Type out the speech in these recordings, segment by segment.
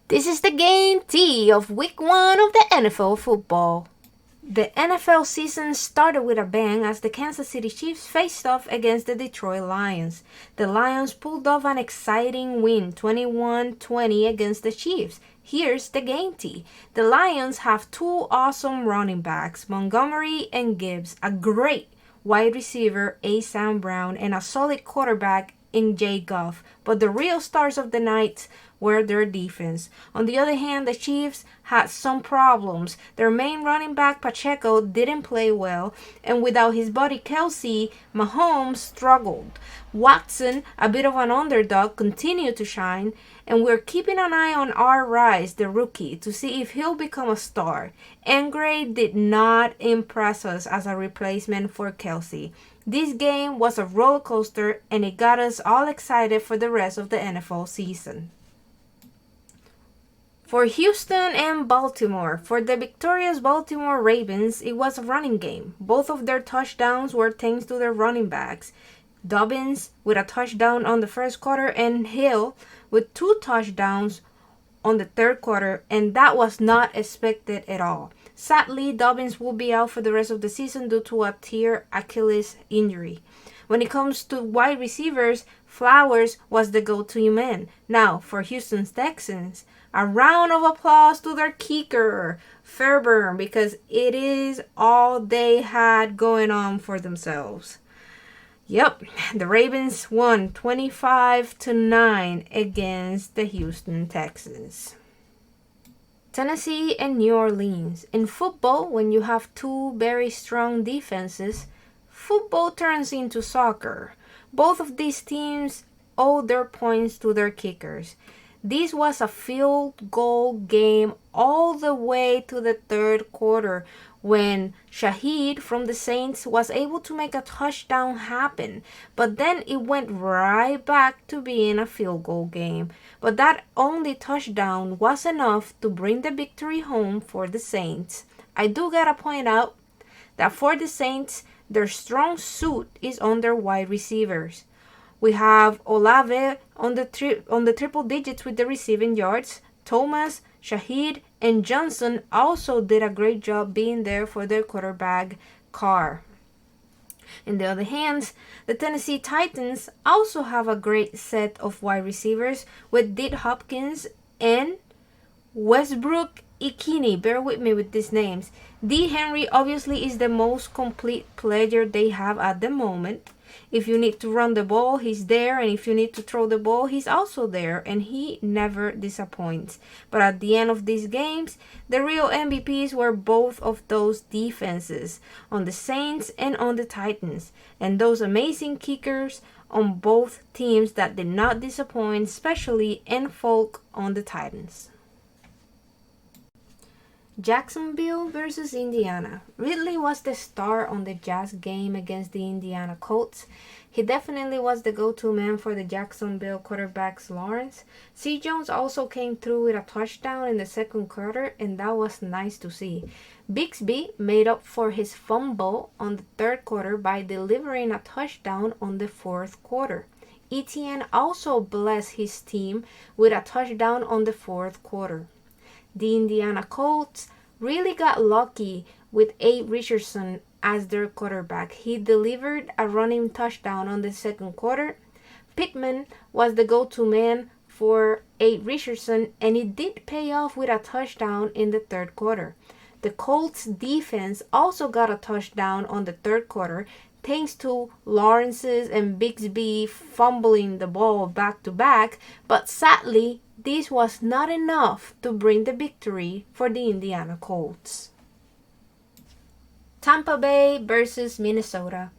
This is the game T of week 1 of the NFL football. The NFL season started with a bang as the Kansas City Chiefs faced off against the Detroit Lions. The Lions pulled off an exciting win, 21-20 against the Chiefs. Here's the game T. The Lions have two awesome running backs, Montgomery and Gibbs, a great wide receiver, Sam Brown, and a solid quarterback in Jay Goff. But the real stars of the night were their defense. On the other hand, the Chiefs had some problems. Their main running back, Pacheco, didn't play well, and without his buddy Kelsey, Mahomes struggled. Watson, a bit of an underdog, continued to shine, and we're keeping an eye on R. Rice, the rookie, to see if he'll become a star. Engray did not impress us as a replacement for Kelsey. This game was a roller coaster, and it got us all excited for the rest of the NFL season. For Houston and Baltimore, for the victorious Baltimore Ravens, it was a running game. Both of their touchdowns were thanks to their running backs. Dobbins with a touchdown on the first quarter and Hill with 2 touchdowns on the third quarter, and that was not expected at all. Sadly, Dobbins will be out for the rest of the season due to a tear Achilles injury. When it comes to wide receivers, Flowers was the go-to man. Now, for Houston's Texans, a round of applause to their kicker, Fairburn, because it is all they had going on for themselves. Yep, the Ravens won 25-9 against the Houston Texans. Tennessee and New Orleans. In football, when you have two very strong defenses, football turns into soccer. Both of these teams owe their points to their kickers. This was a field goal game all the way to the third quarter when Shaheed from the Saints was able to make a touchdown happen. But then it went right back to being a field goal game. But that only touchdown was enough to bring the victory home for the Saints. I do gotta point out that for the Saints, their strong suit is on their wide receivers. We have Olave on the triple digits with the receiving yards. Thomas, Shaheed, and Johnson also did a great job being there for their quarterback, Carr. On the other hand, the Tennessee Titans also have a great set of wide receivers with D. Hopkins and Westbrook Ikini. Bear with me with these names. D. Henry obviously is the most complete player they have at the moment. If you need to run the ball, he's there, and if you need to throw the ball, he's also there, and he never disappoints. But at the end of these games, the real MVPs were both of those defenses, on the Saints and on the Titans, and those amazing kickers on both teams that did not disappoint, especially Folk on the Titans. Jacksonville versus Indiana. Ridley was the star on the Jazz game against the Indiana Colts. He definitely was the go-to man for the Jacksonville quarterbacks Lawrence. C. Jones also came through with a touchdown in the second quarter, and that was nice to see. Bixby made up for his fumble on the third quarter by delivering a touchdown on the fourth quarter. Etienne also blessed his team with a touchdown on the fourth quarter. The Indiana Colts really got lucky with Abe Richardson as their quarterback. He delivered a running touchdown on the second quarter. Pittman was the go-to man for Abe Richardson, and it did pay off with a touchdown in the third quarter. The Colts defense also got a touchdown on the third quarter thanks to Lawrence's and Bixby fumbling the ball back to back, but sadly, this was not enough to bring the victory for the Indiana Colts. Tampa Bay versus Minnesota.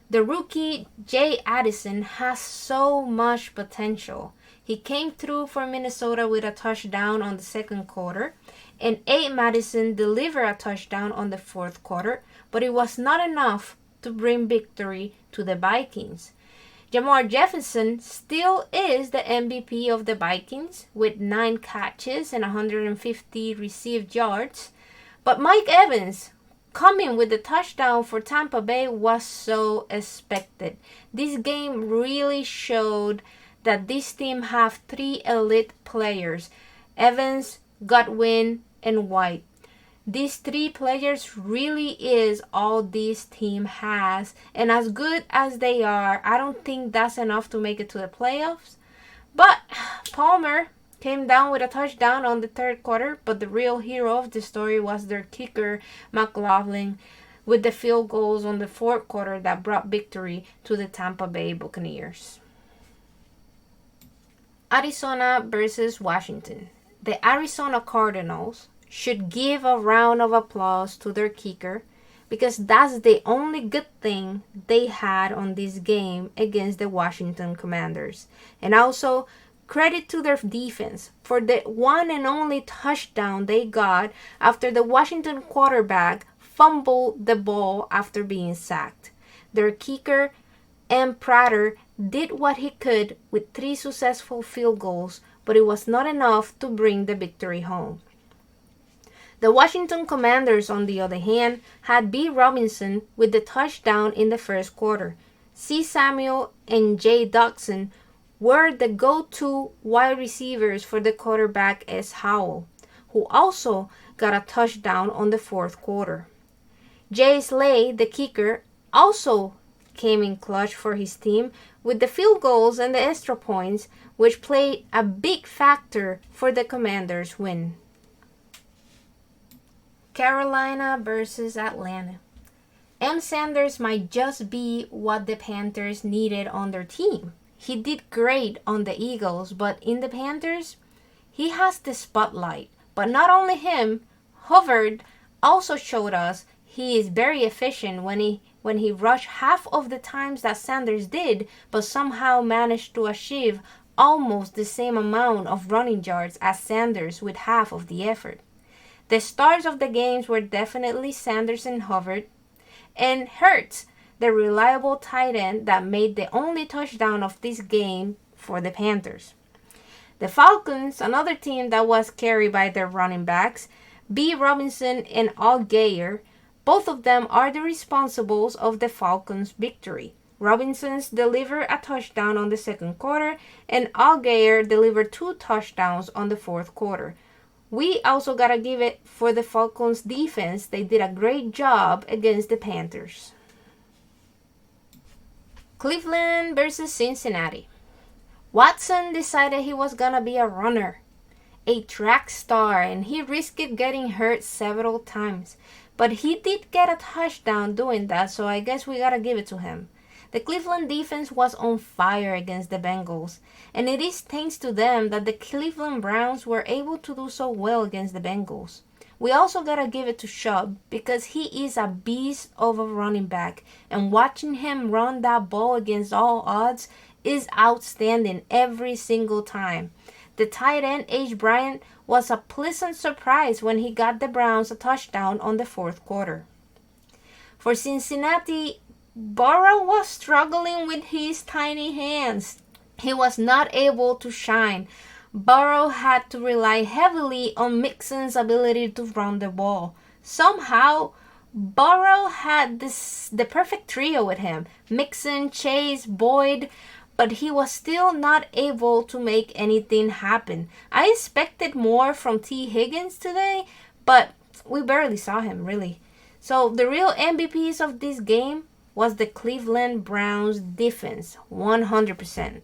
The rookie Jay Addison has so much potential. He came through for Minnesota with a touchdown on the second quarter, and A. Madison delivered a touchdown on the fourth quarter, but it was not enough to bring victory to the Vikings. Jamar Jefferson still is the MVP of the Vikings with 9 catches and 150 received yards. But Mike Evans coming with the touchdown for Tampa Bay was so expected. This game really showed that this team have 3 elite players Evans, Godwin, and White. These three players really is all this team has, and as good as they are, I don't think that's enough to make it to the playoffs. But Palmer came down with a touchdown on the third quarter, but the real hero of the story was their kicker, McLaughlin, with the field goals on the fourth quarter that brought victory to the Tampa Bay Buccaneers. Arizona versus Washington. The Arizona Cardinals should give a round of applause to their kicker because that's the only good thing they had on this game against the Washington Commanders. And also credit to their defense for the one and only touchdown they got after the Washington quarterback fumbled the ball after being sacked. Their kicker, M. Prater, did what he could with 3 successful field goals, but it was not enough to bring the victory home. The Washington Commanders, on the other hand, had B. Robinson with the touchdown in the first quarter. C. Samuel and J. Dodson were the go-to wide receivers for the quarterback S. Howell, who also got a touchdown on the fourth quarter. Jay Slay, the kicker, also came in clutch for his team with the field goals and the extra points, which played a big factor for the Commanders' win. Carolina versus Atlanta. M. Sanders might just be what the Panthers needed on their team. He did great on the Eagles, but in the Panthers, he has the spotlight. But not only him, Hubbard also showed us he is very efficient when he rushed half of the times that Sanders did, but somehow managed to achieve almost the same amount of running yards as Sanders with half of the effort. The stars of the games were definitely Sanders and Hubbard, and Hurts, the reliable tight end that made the only touchdown of this game for the Panthers. The Falcons, another team that was carried by their running backs, B. Robinson and Allgeier, both of them are the responsibles of the Falcons' victory. Robinson's delivered a touchdown on the second quarter, and Allgeier delivered 2 touchdowns on the fourth quarter. We also gotta give it for the Falcons' defense. They did a great job against the Panthers. Cleveland versus Cincinnati. Watson decided he was gonna be a runner, a track star, and he risked getting hurt several times. But he did get a touchdown doing that, so I guess we gotta give it to him. The Cleveland defense was on fire against the Bengals, and it is thanks to them that the Cleveland Browns were able to do so well against the Bengals. We also gotta give it to Chubb because he is a beast of a running back, and watching him run that ball against all odds is outstanding every single time. The tight end H. Bryant was a pleasant surprise when he got the Browns a touchdown on the fourth quarter. For Cincinnati, Burrow was struggling with his tiny hands. He was not able to shine. Burrow had to rely heavily on Mixon's ability to run the ball. Somehow, Burrow had the perfect trio with him. Mixon, Chase, Boyd, but he was still not able to make anything happen. I expected more from T. Higgins today, but we barely saw him, really. So the real MVPs of this game was the Cleveland Browns defense, 100%.